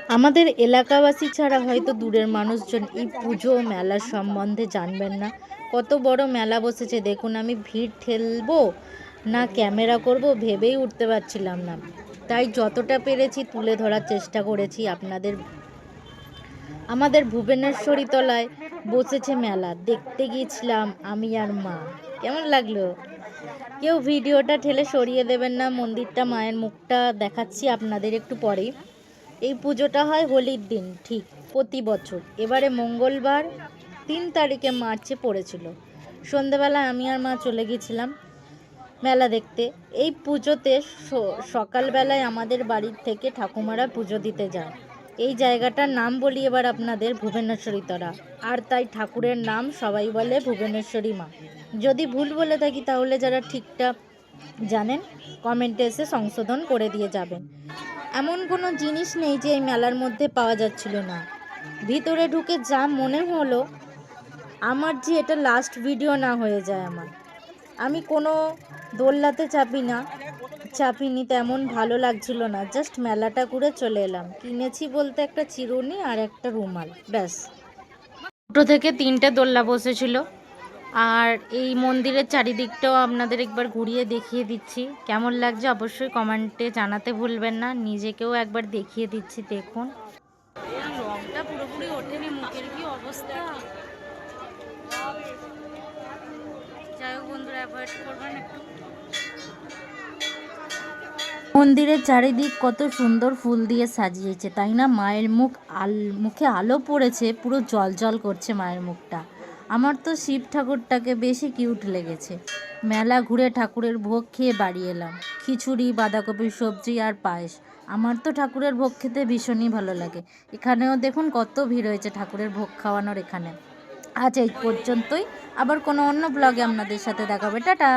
আমাদের এলাকাবাসী ছাড়া হয়তো দূরের মানুষজন এই পুজো ও মেলার সম্বন্ধে জানবেন না। কত বড় মেলা বসেছে দেখুন। আমি ভিড় ঠেলবো না ক্যামেরা করব ভেবেই উঠতে পারছিলাম না, তাই যতটা পেরেছি তুলে ধরার চেষ্টা করেছি আপনাদের। আমাদের ভুবনেশ্বরী তলায় বসেছে মেলা, দেখতে গিয়েছিলাম আমি আর মা। কেমন লাগলো? কেউ ভিডিওটা ঠেলে সরিয়ে দেবেন না, মন্দিরটা মায়ের মুখটা দেখাচ্ছি আপনাদের একটু পরেই। এই পুজোটা হয় হোলির দিন ঠিক প্রতি বছর। এবারে মঙ্গলবার 3 তারিখে মার্চে পড়েছিল। সন্ধেবেলায় আমি আর মা চলে গেছিলাম মেলা দেখতে। এই পুজোতে সকালবেলায় আমাদের বাড়ির থেকে ঠাকুমারা পুজো দিতে যায়। এই জায়গাটার নাম বলি এবার আপনাদের, ভুবনেশ্বরী তলা। আর তাই ঠাকুরের নাম সবাই বলে ভুবনেশ্বরী মা। যদি ভুল বলে থাকি তাহলে যারা ঠিকটা জানেন কমেন্টে এসে সংশোধন করে দিয়ে যাবেন। এমন কোনো জিনিস নেই যে এই মেলার মধ্যে পাওয়া যাচ্ছিল না। ভিতরে ঢুকে যা মনে হলো আমার যে এটা লাস্ট ভিডিও না হয়ে যায় আমার। আমি কোনো দোলনাতে চাপিনি, তেমন ভালো লাগছিল না। জাস্ট মেলাটা ঘুরে চলে এলাম। কিনেছি বলতে একটা চিরুনি আর একটা রুমাল, ব্যাস। 2 থেকে 3টে দোলনা বসেছিল। আর এই মন্দিরের চারিদিকটাও আপনাদের একবার ঘুরিয়ে দেখিয়ে দিচ্ছি। কেমন লাগছে অবশ্যই কমেন্টে জানাতে ভুলবেন না। নিজেকেও একবার দেখিয়ে দিচ্ছি, দেখুন। রংটা পুরোপুরি ওঠেনি, মুখের কি অবস্থা। যাই হোক বন্ধুরা, অ্যাভয়েড করবেন একটু। মন্দিরের চারিদিক কত সুন্দর ফুল দিয়ে সাজিয়েছে, তাই না? মায়ের মুখে আলো পড়েছে, পুরো জল জল করছে মায়ের মুখটা। আমার তো শিব ঠাকুরটাকে বেশি কিউট লেগেছে। মেলা ঘুরে ঠাকুরের ভোগ খেয়ে বাড়ি এলাম। খিচুড়ি, বাঁধাকপির সবজি আর পায়েস। আমার তো ঠাকুরের ভোগ খেতে ভীষণই ভালো লাগে। এখানেও দেখুন কত ভিড় হয়েছে ঠাকুরের ভোগ খাওয়ানোর এখানে। আজ এই পর্যন্তই। আবার কোনো অন্য ব্লগে আপনাদের সাথে দেখা হবে। টাটা।